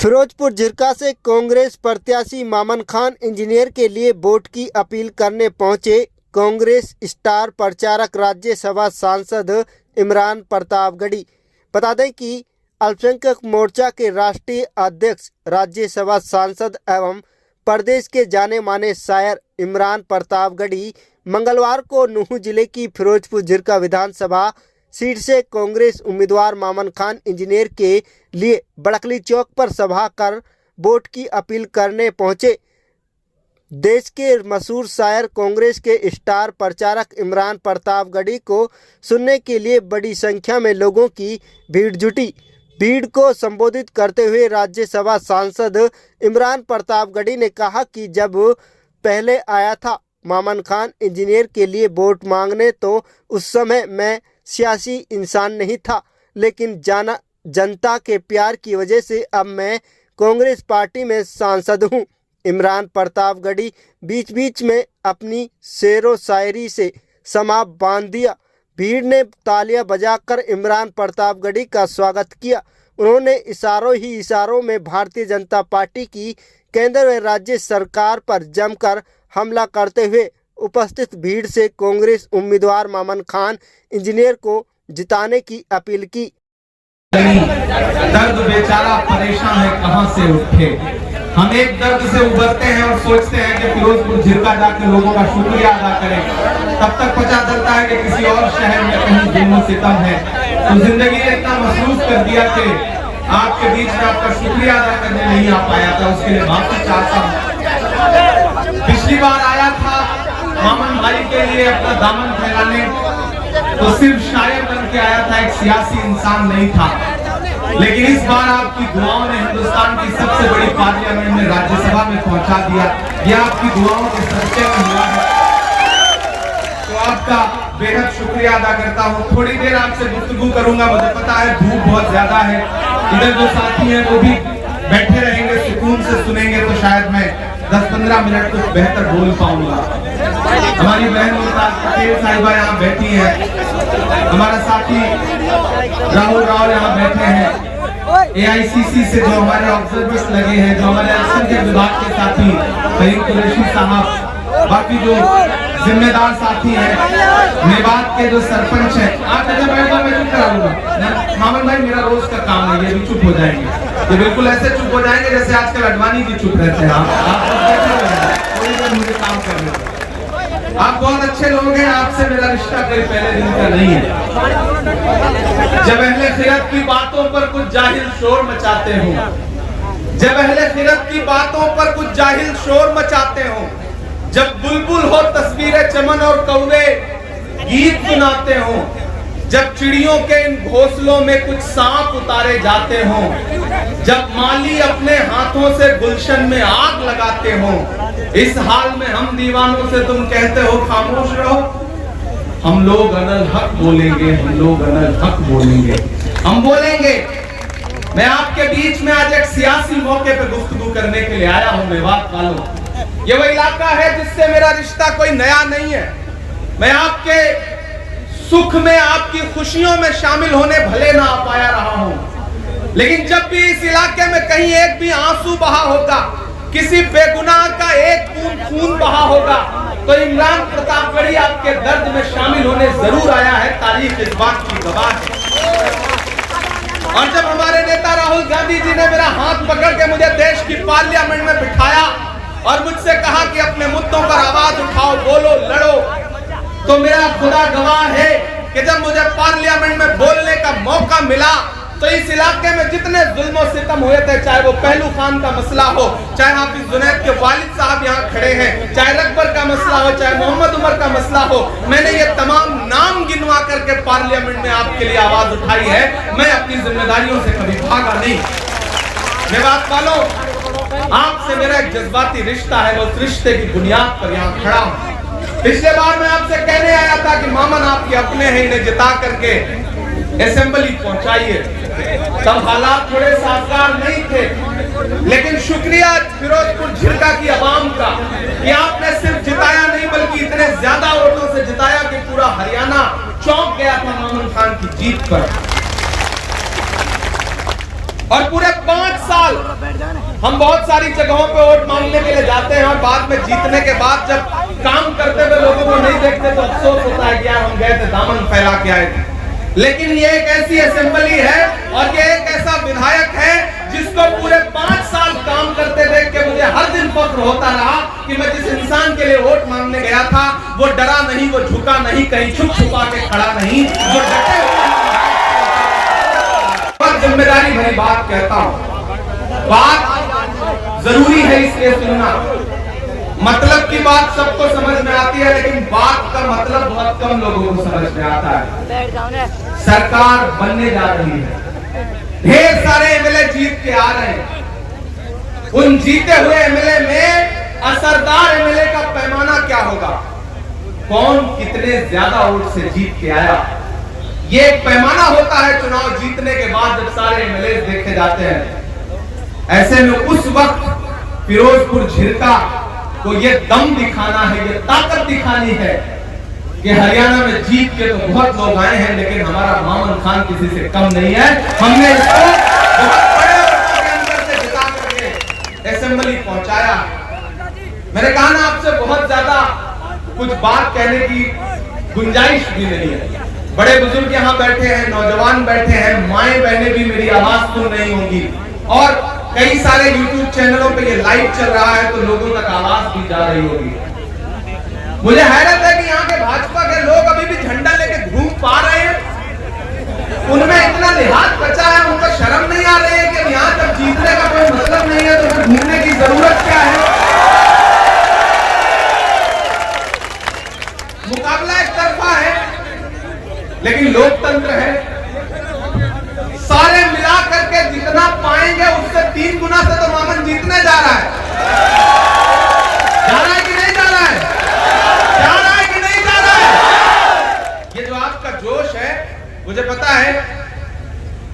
फिरोजपुर झिरका से कांग्रेस प्रत्याशी मामन खान इंजीनियर के लिए वोट की अपील करने पहुंचे कांग्रेस स्टार प्रचारक राज्यसभा सांसद इमरान प्रतापगढ़ी। बता दें कि अल्पसंख्यक मोर्चा के राष्ट्रीय अध्यक्ष राज्यसभा सांसद एवं प्रदेश के जाने माने शायर इमरान प्रतापगढ़ी मंगलवार को नूंह जिले की फिरोजपुर झिरका विधानसभा सीट से कांग्रेस उम्मीदवार मामन खान इंजीनियर के लिए बड़कली चौक पर सभा कर वोट की अपील करने पहुंचे। देश के मशहूर शायर कांग्रेस के स्टार प्रचारक इमरान प्रतापगढ़ी को सुनने के लिए बड़ी संख्या में लोगों की भीड़ जुटी। भीड़ को संबोधित करते हुए राज्यसभा सांसद इमरान प्रतापगढ़ी ने कहा कि जब पहले आया था मामन खान इंजीनियर के लिए वोट मांगने तो उस समय मैं सियासी इंसान नहीं था, लेकिन जनता के प्यार की वजह से अब मैं कांग्रेस पार्टी में सांसद हूं। इमरान प्रतापगढ़ी बीच बीच में अपनी शेरो शायरी से समा बांध दिया। भीड़ ने तालियां बजाकर इमरान प्रतापगढ़ी का स्वागत किया। उन्होंने इशारों ही इशारों में भारतीय जनता पार्टी की केंद्र व राज्य सरकार पर जमकर हमला करते हुए उपस्थित भीड़ से कांग्रेस उम्मीदवार मामन खान इंजीनियर को जिताने की अपील की। दर्द बेचारा परेशान है, कहां से उठे। हम एक दर्द से उबरते हैं और सोचते हैं कि फिरोजपुर झिरका जाकर लोगों का शुक्रिया अदा करें। तब तक पता चलता है कि किसी और शहर में कहीं जुल्म सितम है। तो जिंदगी ने इतना महसूस कर दिया कि आपके बीच में आपका शुक्रिया अदा करने नहीं आ पाया था, उसके लिए माफी चाहता हूँ। पिछली बार आया था मामन भाई के लिए अपना दामन फैलाने, तो सिर्फ शायर बन के आया था, एक सियासी इंसान नहीं था। लेकिन इस बार आपकी दुआओं ने हिंदुस्तान की सबसे बड़ी पार्लियामेंट में राज्यसभा में पहुंचा दिया। यह आपकी दुआओं के सच्चे में हुआ है, तो आपका बेहद शुक्रिया अदा करता हूं। थोड़ी देर आपसे गुफ्तगू करूंगा, मुझे पता है धूप बहुत ज्यादा है। इधर जो साथी हैं वो भी बैठे रहेंगे, सुकून से सुनेंगे, तो शायद मैं 10-15 मिनट कुछ बेहतर बोल पाऊंगा। हमारी बहन मुमताज पटेल साहिबा यहाँ बैठी है, हमारा साथी राहुल राव यहाँ बैठे हैं, AICC से जो हमारे ऑब्जर्वर्स लगे हैं, जो हमारे अल्पसंख्यक विभाग के साथी फहीम कुरैशी साहब, बाकी जो जिम्मेदार साथी हैं, मेवात के जो सरपंच हैं। आप जब मैं चुप कराऊंगा, मामन भाई मेरा रोज का काम है, ये भी चुप हो जाएंगे, ये बिल्कुल ऐसे चुप हो जाएंगे जैसे आजकल अडवाणी जी चुप रहते हैं। आप थोड़ी देर मुझे काम करने दो। आप बहुत अच्छे लोग हैं, आपसे मेरा रिश्ता कोई पहले दिन का नहीं है। जब अहले खिरत की बातों पर कुछ जाहिल शोर मचाते हो, जब अहले खिरत की बातों पर कुछ जाहिल शोर मचाते हो, जब बुलबुल हो तस्वीरें चमन और कौवे गीत सुनाते हो, जब चिड़ियों के इन घोंसलों में कुछ सांप उतारे जाते हो, जब माली अपने हाथों से गुलशन में आग लगाते हो, इस हाल में हम दीवानों से तुम कहते हो खामोश रहो। हम लोग अनल हक बोलेंगे, हम लोग अनल हक बोलेंगे, हम बोलेंगे। मैं आपके बीच में आज एक सियासी मौके पे गुफ्तगू करने के लिए आया हूं। मेवात वालों, ये वो इलाका है जिससे मेरा रिश्ता कोई नया नहीं है। मैं आपके सुख में, आपकी खुशियों में शामिल होने भले ना आ पाया रहा हूं, लेकिन जब भी इस इलाके में कहीं एक भी आंसू बहा होगा, किसी बेगुनाह का एक बूंद खून बहा होगा, तो इमरान प्रतापगढ़ी आपके दर्द में शामिल होने जरूर आया है। तारीख इस बात की गवाह है। और जब हमारे नेता राहुल गांधी जी ने मेरा हाथ पकड़ के मुझे देश की पार्लियामेंट में बिठाया और मुझसे कहा कि अपने मुद्दों पर आवाज उठाओ, बोलो, लड़ो, तो मेरा खुदा गवाह है कि जब मुझे पार्लियामेंट में बोलने का मौका मिला तो इस इलाके में जितने जुल्म सितम हुए थे, चाहे वो पहलू खान का मसला हो, चाहे हाफिज जुनैद के वालिद साहब यहाँ खड़े हैं, चाहे रकबर का मसला हो, चाहे मोहम्मद उमर का मसला हो, मैंने ये तमाम नाम गिनवा करके पार्लियामेंट में आपके लिए आवाज उठाई है। मैं अपनी जिम्मेदारियों से कभी भागा नहीं। मेवात वालों, आपसे मेरा एक जज्बाती रिश्ता है, वो रिश्ते की बुनियाद पर यहाँ खड़ा हूँ। पिछले बार मैं आपसे कहने आया था कि मामन आपके अपने हैं, इन्हें जिता करके असेंबली पहुंचाइए। तब हालात थोड़े साजगार नहीं थे, लेकिन शुक्रिया फिरोजपुर झिरका की आवाम का कि आपने सिर्फ जिताया नहीं बल्कि इतने ज्यादा वोटों से जिताया कि पूरा हरियाणा चौंक गया था मामन खान की जीत पर। और पूरे 5 साल हम बहुत सारी जगहों पे वोट मांगने के लिए जाते हैं और बाद में जीतने के बाद जब काम करते हुए लोगों को नहीं देखते तो अफसोस होता है कि यार हम गए थे दामन फैला के आए थे। लेकिन ये एक ऐसी असेंबली है और ये एक ऐसा विधायक है जिसको पूरे 5 साल काम करते देख के मुझे हर दिन फख्र होता रहा कि मैं जिस इंसान के लिए वोट मांगने गया था वो डरा नहीं, वो झुका नहीं, कहीं छुप छुपा के खड़ा नहीं, वो डटे हुए। जिम्मेदारी भरी बात कहता हूं, बात जरूरी है इसलिए सुनना। मतलब की बात सबको समझ में आती है लेकिन बात का मतलब बहुत कम लोगों को समझ में आता है। सरकार बनने जा रही है, ढेर सारे एमएलए जीत के आ रहे हैं। उन जीते हुए एमएलए में असरदार एमएलए का पैमाना क्या होगा, कौन कितने ज्यादा वोट से जीत के आया, ये एक पैमाना होता है चुनाव जीतने के बाद जब सारे एमएलए देखे जाते हैं। ऐसे में उस वक्त फिरोजपुर झिरका को ये दम दिखाना है, ये ताकत दिखानी है कि हरियाणा में जीत के तो बहुत लोग आए हैं लेकिन हमारा मामन खान किसी से कम नहीं है। हमने इसको बहुत बड़े वोटों के अंदर से जिता करके असेंबली पहुंचाया। मैंने कहा ना आपसे बहुत ज्यादा कुछ बात कहने की गुंजाइश भी नहीं है। बड़े बुजुर्ग यहाँ बैठे हैं, नौजवान बैठे हैं, माएं बहनें भी मेरी आवाज सुन रही होंगी और कई सारे YouTube चैनलों पे ये लाइव चल रहा है तो लोगों तक आवाज भी जा रही होगी। मुझे हैरत है कि यहाँ के भाजपा के लोग अभी भी झंडा लेके घूम पा रहे हैं, उनमें इतना लिहाज बचा है, उनको शर्म नहीं आ रही है कि यहाँ जब जीतने का कोई मतलब नहीं है तो फिर घूमने की जरूरत क्या है। मुकाबला एक तरफा है लेकिन लोकतंत्र है, सारे मिला करके जितना पाएंगे उससे 3 गुना से तो मामन जीतने जा रहा है। जा रहा है कि नहीं जा रहा है? जा रहा है कि नहीं जा रहा है? ये जो आपका जोश है मुझे पता है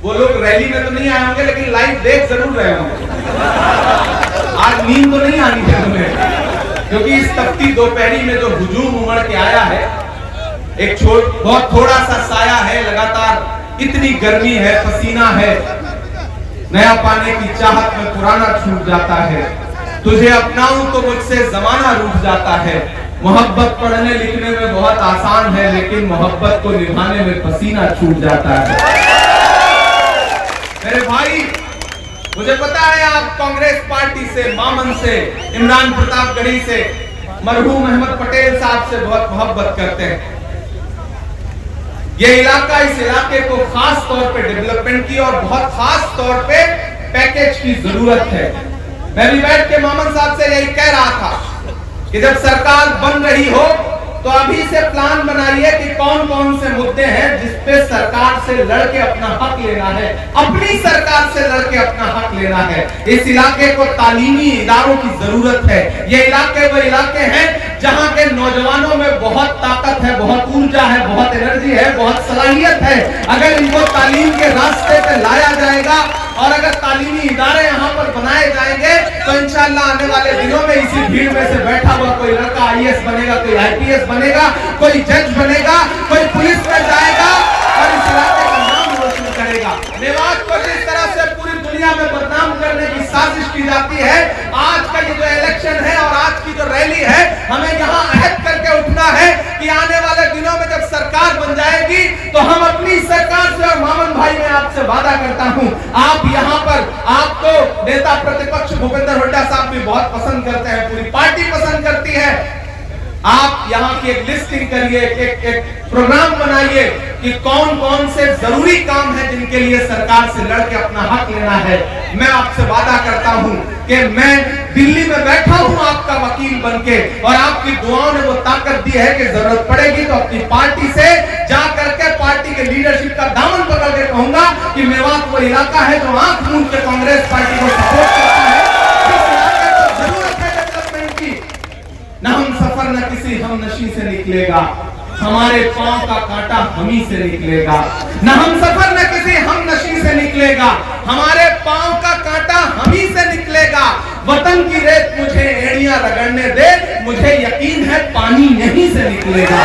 वो लोग रैली में तो नहीं आए होंगे लेकिन लाइव देख जरूर रहे होंगे। आज नींद तो नहीं आनी है तुम्हें क्योंकि इस तपती दोपहरी में जो हुजूम उमड़ के आया है, एक बहुत थोड़ा सा साया है, लगातार इतनी गर्मी है, पसीना है, नया पाने की चाहत में पुराना छूट जाता है, तुझे अपनाऊं तो मुझसे जमाना रूठ जाता है। मोहब्बत पढ़ने लिखने में बहुत आसान है लेकिन मोहब्बत को निभाने में पसीना छूट जाता है। मेरे भाई, मुझे पता है आप कांग्रेस पार्टी से, मामन से, इमरान प्रतापगढ़ी से, मरहूम अहमद पटेल साहब से बहुत मोहब्बत करते हैं। ये इलाका, इस इलाके को खास तौर पे डेवलपमेंट की और बहुत खास तौर पे पैकेज की जरूरत है। मैं भी बैठ के मामन साहब से यही कह रहा था कि जब सरकार बन रही हो तो अभी से प्लान बनाइए कि कौन कौन से मुद्दे हैं जिसपे सरकार से लड़के अपना हक लेना है, अपनी सरकार से लड़के अपना हक लेना है। इस इलाके को तालीमी इदारों की जरूरत है। ये इलाके वो इलाके हैं जहां के नौजवानों में बहुत ताकत है, बहुत ऊर्जा है, बहुत एनर्जी है, बहुत सलाहियत है। अगर इनको तालीम के रास्ते पे लाया जाएगा और अगर तालीमी इदारे यहाँ पर बनाए जाएंगे तो इंशाअल्लाह आने वाले दिनों में इसी भीड़ में से बैठा हुआ कोई लड़का आईएएस बनेगा, कोई आईपीएस बनेगा, कोई जज बनेगा, कोई पुलिस में जाएगा और इस इलाके का नाम रोशन करेगा। मेवात को जिस तरह से पूरी दुनिया में बदनाम करने की साजिश की जाती है, आज का ये जो इलेक्शन है और आज की जो रैली है, हमें यहाँ अहद करके उठना है कि आने वाले दिनों में जब सरकार बन जाएगी तो हम अपनी सरकार से, और मामन भाई मैं आपसे वादा करता हूँ, आप यहाँ पर, आपको नेता प्रतिपक्ष भूपेंद्र हुड्डा साहब भी बहुत पसंद करते हैं, पूरी पार्टी पसंद करती है। आप यहाँ की एक लिस्टिंग करिए, एक प्रोग्राम बनाइए कि कौन कौन से जरूरी काम है जिनके लिए सरकार से लड़के अपना हक लेना है। मैं आपसे वादा करता हूं कि मैं दिल्ली में बैठा हूं आपका वकील बनके, और आपकी दुआओं ने वो ताकत दी है कि जरूरत पड़ेगी तो अपनी पार्टी से जा करके पार्टी के लीडरशिप का दामन पकड़ के कहूंगा कि मेवात वो इलाका है जो आंख मूंद के कांग्रेस पार्टी को सपोर्ट करता है। इस इलाके को जरूरत है डेवलपमेंट की। न हम सफर न किसी हम नशी से निकलेगा, हमारे पांव का कांटा हम ही से निकलेगा। न हम सफर न किसी हम नशी से निकलेगा, हमारे पांव का कांटा हम ही से निकलेगा। वतन की रेत मुझे एड़ियां रगड़ने दे, मुझे यकीन है पानी यहीं से निकलेगा।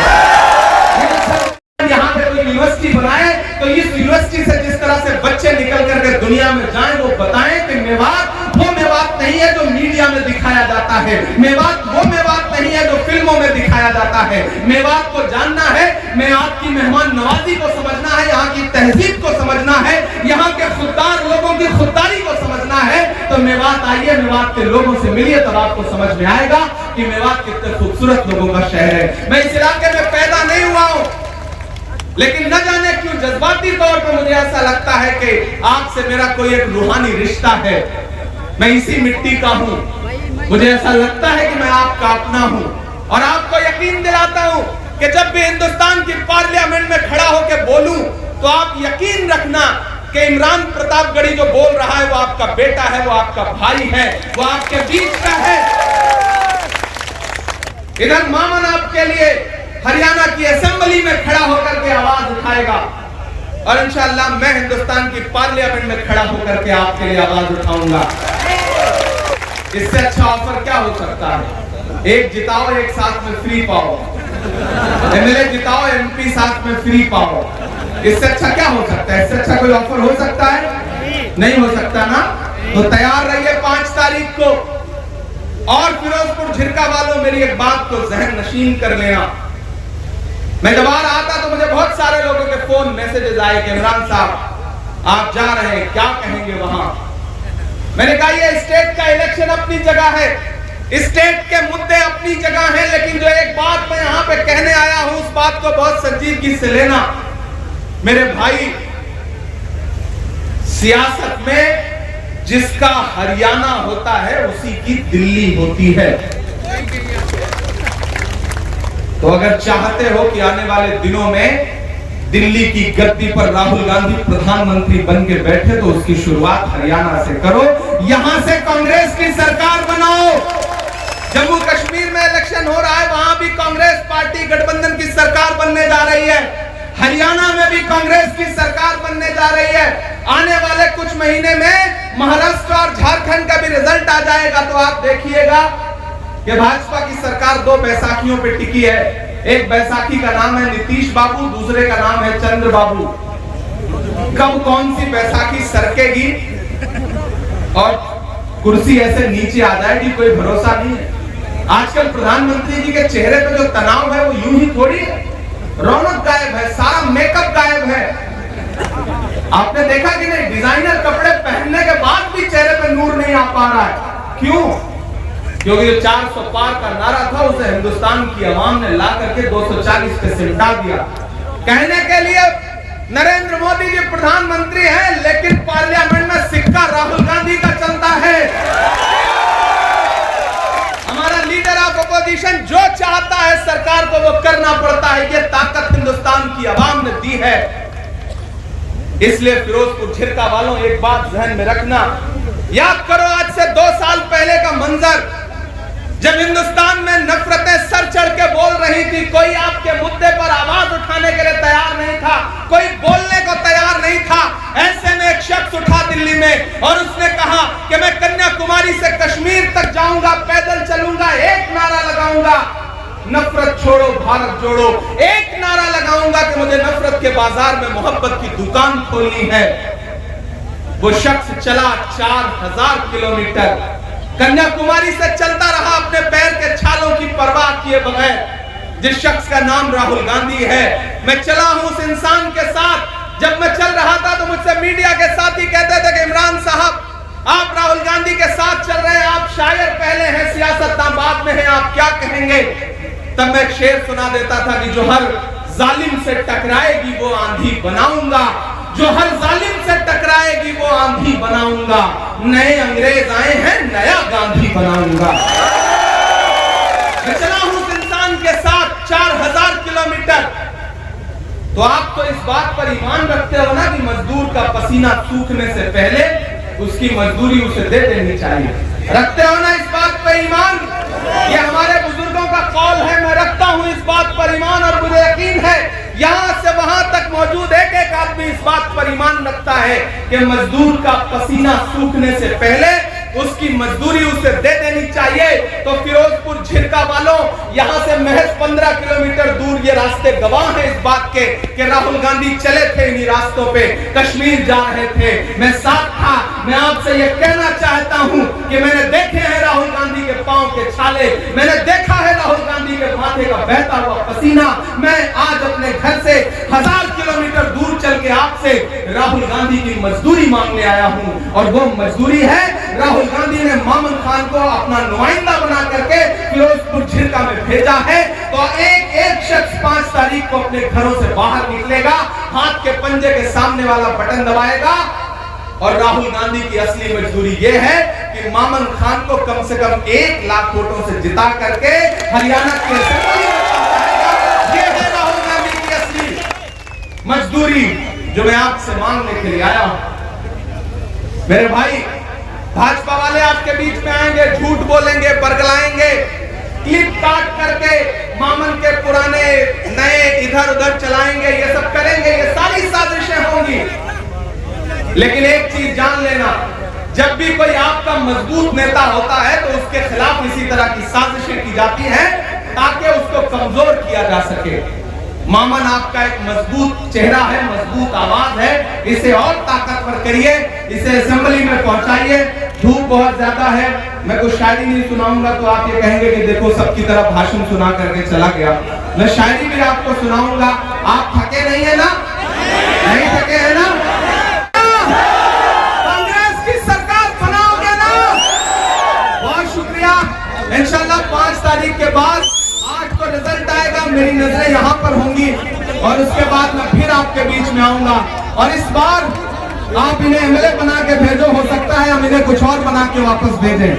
यहाँ पे कोई यूनिवर्सिटी बनाए तो इस यूनिवर्सिटी से जिस तरह से बच्चे निकल करके दुनिया में जाएं, वो बताएं कि मेवात वो मेवात दिखाया जाता है। मेवात वो मेवात नहीं है जो फिल्मों में दिखाया जाता है। मेवात को जानना है, मेवात की मेहमान नवाजी को समझना है, यहाँ की तहजीब को समझना है, यहाँ के खुददार लोगों की खुददारी को समझना है, तो मेवात आइए, मेवात के लोगों से मिलिए, तब आपको समझ में आएगा कि मेवात कितने खूबसूरत लोगों का शहर है। मैं इस इलाके में पैदा नहीं हुआ हूं, लेकिन न जाने क्यों जज्बाती तौर पर मुझे ऐसा लगता है कि आपसे मेरा कोई एक रूहानी रिश्ता है। मैं इसी मिट्टी का हूं, मुझे ऐसा लगता है कि मैं आपका अपना हूं, और आपको यकीन दिलाता हूं कि जब भी हिंदुस्तान की पार्लियामेंट में खड़ा होकर बोलूं तो आप यकीन रखना कि इमरान प्रतापगढ़ी जो बोल रहा है वो आपका बेटा है, वो आपका भाई है, वो आपके बीच का है। इधर मामन आपके लिए हरियाणा की असेंबली में खड़ा होकर के आवाज उठाएगा, और इंशाअल्लाह मैं हिंदुस्तान की पार्लियामेंट में खड़ा होकर के आपके लिए आवाज उठाऊंगा। इससे अच्छा ऑफर क्या हो सकता है? एक जिताओ, एक साथ में फ्री पाओ, एमएलए जिताओ, एमपी साथ में फ्री पाओ। इससे अच्छा क्या हो सकता है? इससे अच्छा कोई ऑफर हो सकता है? नहीं हो सकता ना। तो तैयार रहिए 5 तारीख को। और फिरोजपुर झिरका वालों, मेरी एक बात को जहन नशीन कर लेना। मैं जब आ रहा था तो मुझे बहुत सारे लोगों के फोन मैसेजेस आए कि इमरान साहब आप जा रहे हैं, क्या कहेंगे वहां? मैंने कहा ये स्टेट का इलेक्शन अपनी जगह है, स्टेट के मुद्दे अपनी जगह हैं, लेकिन जो एक बात मैं यहाँ पे कहने आया हूं उस बात को बहुत संजीदगी से लेना। मेरे भाई, सियासत में जिसका हरियाणा होता है उसी की दिल्ली होती है। तो अगर चाहते हो कि आने वाले दिनों में दिल्ली की गद्दी पर राहुल गांधी प्रधानमंत्री बन के बैठे, तो उसकी शुरुआत हरियाणा से करो, यहां से कांग्रेस की सरकार बनाओ। जम्मू कश्मीर में इलेक्शन हो रहा है, वहां भी कांग्रेस पार्टी गठबंधन की सरकार बनने जा रही है। हरियाणा में भी कांग्रेस की सरकार बनने जा रही है। आने वाले कुछ महीने में महाराष्ट्र और झारखंड का भी रिजल्ट आ जाएगा, तो आप देखिएगा कि भाजपा की सरकार 2 बैसाखियों पे टिकी है। एक बैसाखी का नाम है नीतीश बाबू, दूसरे का नाम है चंद्र बाबू। कब कौन सी बैसाखी सरकेगी और कुर्सी ऐसे नीचे आ जाएगी, कोई भरोसा नहीं है। आजकल प्रधानमंत्री जी के चेहरे पे जो तनाव है वो यूं ही थोड़ी है। रौनक गायब है, सारा मेकअप गायब है। आपने देखा कि नहीं, डिजाइनर कपड़े पहनने के बाद भी चेहरे पे नूर नहीं आ पा रहा है। क्यों? क्योंकि जो 400 पार का नारा था उसे हिंदुस्तान की आवाम ने ला करके 240 पे सिमटा दिया। कहने के लिए नरेंद्र मोदी जी प्रधानमंत्री हैं, लेकिन पार्लियामेंट में सिक्का राहुल गांधी का चलता है। हमारा लीडर ऑफ अपोजिशन जो चाहता है सरकार को वो करना पड़ता है। ये ताकत हिंदुस्तान की आवाम ने दी है। इसलिए फिरोजपुर झिरका वालों, एक बात ध्यान में रखना, याद करो आज से 2 साल पहले का मंजर, जब हिंदुस्तान में नफरतें सर चढ़ के बोल रही थी, कोई आपके मुद्दे पर आवाज उठाने के लिए तैयार नहीं था, कोई बोलने को तैयार नहीं था। ऐसे में एक शख्स उठा दिल्ली में और उसने कहा कि मैं कन्याकुमारी से कश्मीर तक जाऊंगा, पैदल चलूंगा, एक नारा लगाऊंगा, नफरत छोड़ो भारत जोड़ो। एक नारा लगाऊंगा कि मुझे नफरत के बाजार में मोहब्बत की दुकान खोलनी है। वो शख्स चला 4000 किलोमीटर, कन्याकुमारी से चलता रहा अपने पैर के छालों की परवाह किए बगैर, जिस शख्स का नाम राहुल गांधी है। मैं चला हूं उस इंसान के साथ। जब मैं चल रहा था तो मुझसे मीडिया के साथी कहते थे कि इमरान साहब आप राहुल गांधी के साथ चल रहे हैं, आप शायर पहले हैं, सियासतदान बाद में हैं, आप क्या कहेंगे? तब मैं एक शेर सुना देता था कि जो हर जालिम से टकराएगी वो आंधी बनाऊंगा, जो हर जालिम से टकराएगी वो आंधी बनाऊंगा, नए अंग्रेज आए हैं नया गांधी बनाऊंगा। मैं चला हूं उस इंसान के साथ 4000 किलोमीटर। तो आप तो इस बात पर ईमान रखते हो ना कि मजदूर का पसीना सूखने से पहले उसकी मजदूरी उसे दे देनी चाहिए। रखते हो ना इस बात पर ईमान? ये हमारे बुजुर्गों का कौल है, मैं रखता हूं इस बात पर ईमान, और मुझे यकीन है यहां से वहां तक मौजूद एक एक आदमी इस बात पर ईमान रखता है कि मजदूर का पसीना सूखने से पहले उसकी मजदूरी उसे दे देनी चाहिए। तो फिरोजपुर झिरका वालों, यहां से महज 15 किलोमीटर दूर ये रास्ते गवाह हैं इस बात के कि राहुल गांधी चले थे इन्हीं रास्तों पे, कश्मीर जा रहे थे, मैं साथ था। मैं आपसे ये कहना चाहता हूं कि मैंने देखे हैं राहुल गांधी के डाले। मैंने देखा है राहुल गांधी के माथे का बहता हुआ पसीना। मैं आज अपने घर से 1000 किलोमीटर दूर चल के आपसे राहुल गांधी की मजदूरी मांगने आया हूं, और वो मजदूरी है, राहुल गांधी ने मामन खान को अपना नुमाइंदा बना करके फिरोजपुर झिरका में भेजा है। तो एक शख्स 5 तारीख को अपने घरों से बाहर निकलेगा, हाथ के पंजे के सामने वाला बटन दबाएगा, और राहुल गांधी की असली मजदूरी यह है कि मामन खान को कम से कम 1 लाख वोटों से जिता करके हरियाणा के असेंबली में पहुंचाएगा। ये है राहुल गांधी की असली मजदूरी, जो मैं आपसे मांगने के लिए आया हूं। मेरे भाई, भाजपा वाले आपके बीच में आएंगे, झूठ बोलेंगे, बरगलाएंगे, क्लिप काट करके मामन के पुराने नए इधर उधर चलाएंगे, ये सब करेंगे, ये सारी साजिशें होंगी। लेकिन एक चीज जान लेना, जब भी कोई आपका मजबूत नेता होता है तो उसके खिलाफ इसी तरह की साजिशें की जाती हैं ताकि उसको कमजोर किया जा सके। मामन आपका एक मजबूत चेहरा है, मजबूत आवाज है, इसे और ताकतवर करिए, इसे असेंबली में पहुंचाइए। धूप बहुत ज्यादा है, मैं कुछ शायरी नहीं सुनाऊंगा तो आप ये कहेंगे कि देखो सबकी तरफ भाषण सुना करके चला गया। मैं शायरी भी आपको सुनाऊंगा। आप थके नहीं है ना? नहीं थके है ना? कांग्रेस की सरकार बनाओगे ना? बहुत शुक्रिया। इंशाल्लाह 5 तारीख के बाद 8 को रिजल्ट आएगा, मेरी नजरें यहाँ पर होंगी, और उसके बाद मैं फिर आपके बीच में आऊंगा। और इस बार आप इन्हें एमएलए बना के भेजो, हो सकता है हम इन्हें कुछ और बना के वापस भेजें।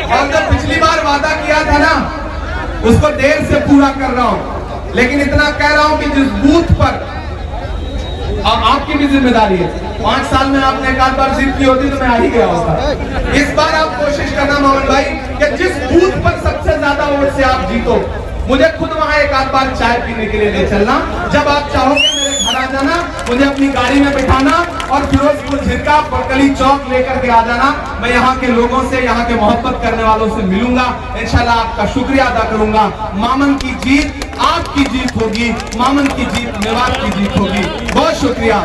और जो पिछली बार वादा किया था ना, उसको देर से पूरा कर रहा हूं, लेकिन इतना कह रहा हूं कि जिस बूथ पर, अब आपकी भी जिम्मेदारी है, 5 साल में आपने एक बार जीत की होती तो मैं आ ही गया होता। इस बार आप कोशिश करना मोहन भाई कि जिस बूथ पर सबसे ज्यादा वोट से आप जीतो, मुझे खुद वहां एक आध बार चाय पीने के लिए ले चलना। जब आप चाहोगे मेरे घर आ जाना, मुझे अपनी गाड़ी में बिठाना और फिरोजपुर झिरका बरकली चौक लेकर के आ जाना। मैं यहाँ के लोगों से, यहाँ के मोहब्बत करने वालों से मिलूंगा, इंशाल्लाह आपका शुक्रिया अदा करूंगा। मामन की जीत आपकी जीत होगी, मामन की जीत मेवात की जीत होगी। बहुत शुक्रिया।